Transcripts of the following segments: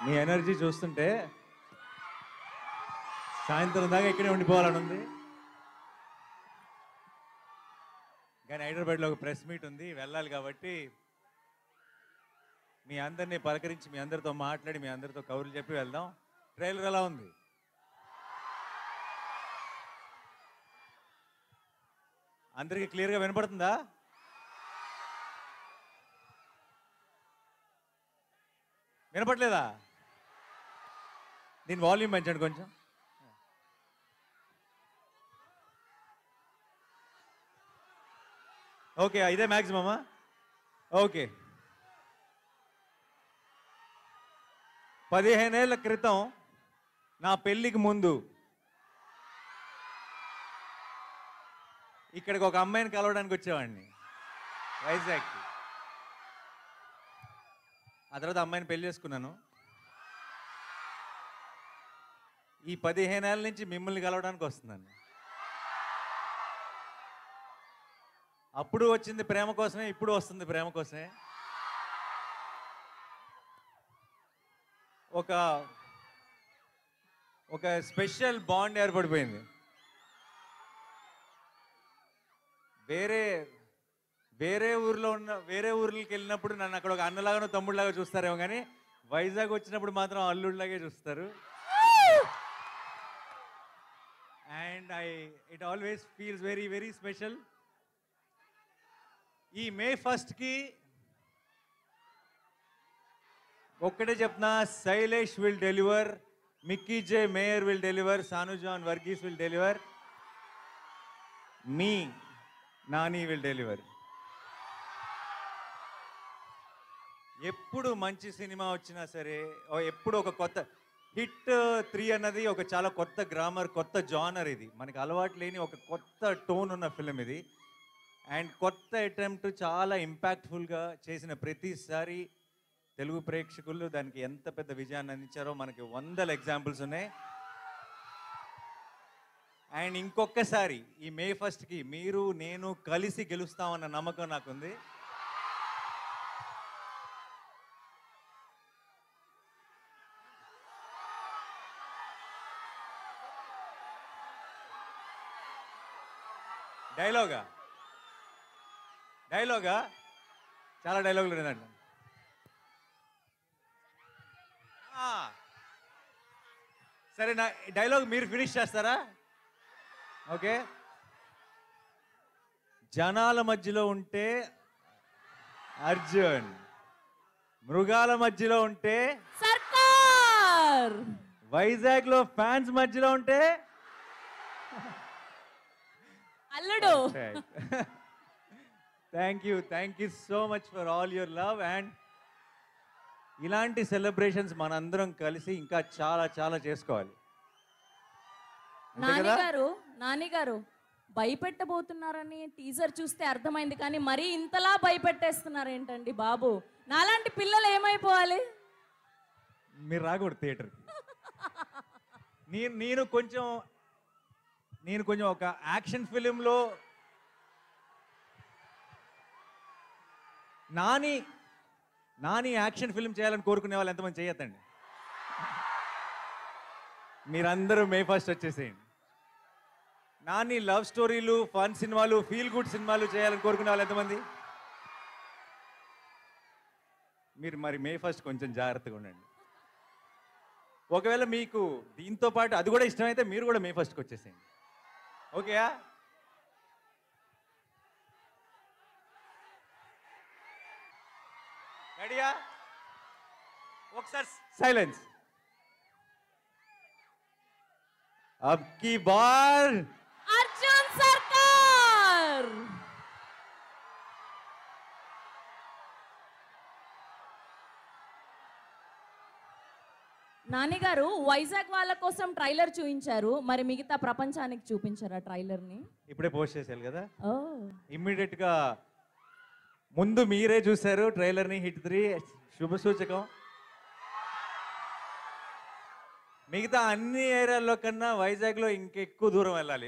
మీ energy చూస్తుంటే సాయంత్రం దాకా ఇక్కడే ఉండిపోవాలని ఉంది. కానీ హైదరాబాద్లో ఒక ప్రెస్ మీట్ ఉంది, వెళ్ళాలి. కాబట్టి మీ అందరినీ పలకరించి, మీ అందరితో మాట్లాడి, మీ అందరితో కబుర్లు చెప్పి వెళ్దాం. ట్రైలర్ ఎలా ఉంది? అందరికీ క్లియర్గా వినపడుతుందా? వినపట్లేదా? దీని వాల్యూమ్ పెంచండి కొంచెం. ఓకే, ఇదే మ్యాక్సిమమా? ఓకే. 15 ఏళ్ల క్రితం నా పెళ్ళికి ముందు ఇక్కడికి ఒక అమ్మాయిని కలవడానికి వచ్చేవాడిని, వైజాగ్కి. ఆ తర్వాత అమ్మాయిని పెళ్లి చేసుకున్నాను. ఈ 15 ఏళ్ళ నుంచి మిమ్మల్ని కలవడానికి వస్తున్నాను. అప్పుడు వచ్చింది ప్రేమ కోసమే, ఇప్పుడు వస్తుంది ప్రేమ కోసమే. ఒక స్పెషల్ బాండ్ ఏర్పడిపోయింది. వేరే ఊర్లకి వెళ్ళినప్పుడు నన్ను అక్కడ ఒక అన్నలాగానో తమ్ముడిలాగా చూస్తారేమో, కానీ వైజాగ్ వచ్చినప్పుడు మాత్రం అల్లుడిలాగే చూస్తారు. And it always feels very very special. ఈ May 1కి ఒక్కటే చెప్తున్నా, Shailesh will deliver, Mickey J Meyer will deliver, Sanu John Varughese will deliver, మీ నాని విల్ డెలివర్. ఎప్పుడు మంచి సినిమా వచ్చినా సరే, ఎప్పుడు ఒక కొత్త హిట్ 3 అన్నది ఒక చాలా కొత్త గ్రామర్, కొత్త జానర్. ఇది మనకి అలవాటు లేని ఒక కొత్త టోన్ ఉన్న ఫిలిం ఇది. అండ్ కొత్త అటెంప్ట్, చాలా ఇంపాక్ట్ఫుల్గా చేసిన ప్రతిసారి తెలుగు ప్రేక్షకులు దానికి ఎంత పెద్ద విజయాన్ని అందించారో మనకి 100 ఎగ్జాంపుల్స్ ఉన్నాయి. అండ్ ఇంకొకసారి ఈ May 1కి మీరు నేను కలిసి గెలుస్తామన్న నమ్మకం నాకుంది. డైలాగా చాలా డైలాగులు లేదండి. సరే, నా డైలాగ్ మీరు ఫినిష్ చేస్తారా? ఓకే. జనాల మధ్యలో ఉంటే అర్జున్, మృగాల మధ్యలో ఉంటే సర్కార్, వైజాగ్లో ఫ్యాన్స్ మధ్యలో ఉంటే అల్లుడు. Thank you so much for all your love. And ఇలాంటి సెలబ్రేషన్స్ మనందరం కలిసి ఇంకా చాలా చాలా చేసుకోవాలి. నానిగారు భయపెట్టబోతున్నారని టీజర్ చూస్తే అర్థమైంది, కానీ మరీ ఇంతలా భయపెట్టేస్తున్నారు ఏంటండి బాబు? నాలాంటి పిల్లలు ఏమైపోవాలి? మీరు రాకూడదు థియేటర్. నేను కొంచెం ఒక యాక్షన్ ఫిలింలో నాని యాక్షన్ ఫిల్మ్ చేయాలని కోరుకునే వాళ్ళు ఎంతమంది చేయొద్దండి. మీరందరూ May 1 వచ్చేసేయండి. నాని లవ్ స్టోరీలు, ఫన్ సినిమాలు, ఫీల్ గుడ్ సినిమాలు చేయాలని కోరుకునే వాళ్ళు ఎంతమంది? మీరు మరి May 1 కొంచెం జాగ్రత్తగా ఉండండి. ఒకవేళ మీకు దీంతో పాటు అది కూడా ఇష్టమైతే మీరు కూడా May 1కి వచ్చేసేయండి. ఓకేయా? రెడీయా? ఒకసారి సైలెన్స్. अब की बार అర్జున్ సర్కార్. నానిగారు వైజాగ్ వాళ్ళ కోసం ట్రైలర్ చూపించారు, మరి మిగతా ప్రపంచానికి చూపించారా ట్రైలర్ ని? ఇప్పుడే పోస్ట్ చేశారు కదా, ఓ ఇమ్మీడియట్ గా ముందు మీరే చూశారు ట్రైలర్ ని. హిట్ 3 శుభ సూచకం. మిగతా అన్ని ఏరియాల్లో కన్నా వైజాగ్లో ఇంకెక్కువ దూరం వెళ్ళాలి,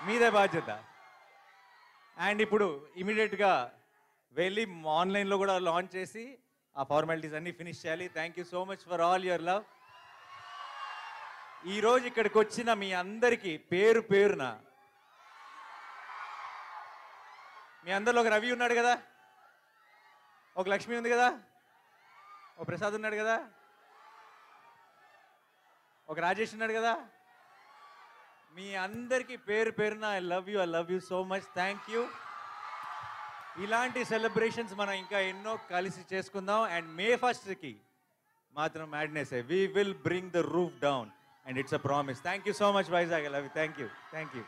మీదే బాధ్యత. అండ్ ఇప్పుడు ఇమీడియట్గా వెళ్ళి ఆన్లైన్లో కూడా లాంచ్ చేసి ఆ ఫార్మాలిటీస్ అన్నీ ఫినిష్ చేయాలి. Thank you so much for all your love. ఈరోజు ఇక్కడికి వచ్చిన మీ అందరికీ పేరు పేరున, మీ అందరిలో ఒక రవి ఉన్నాడు కదా, ఒక లక్ష్మి ఉంది కదా, ఒక ప్రసాద్ ఉన్నాడు కదా, ఒక రాజేష్ ఉన్నాడు కదా, మీ అందరికీ పేరు పేరున I love you so much. Thank you. ఇలాంటి సెలబ్రేషన్స్ మనం ఇంకా ఎన్నో కలిసి చేసుకుందాం. అండ్ May 1st మాత్రం madness we will bring the roof down and it's a promise. Thank you so much Vizag. I love you. Thank you.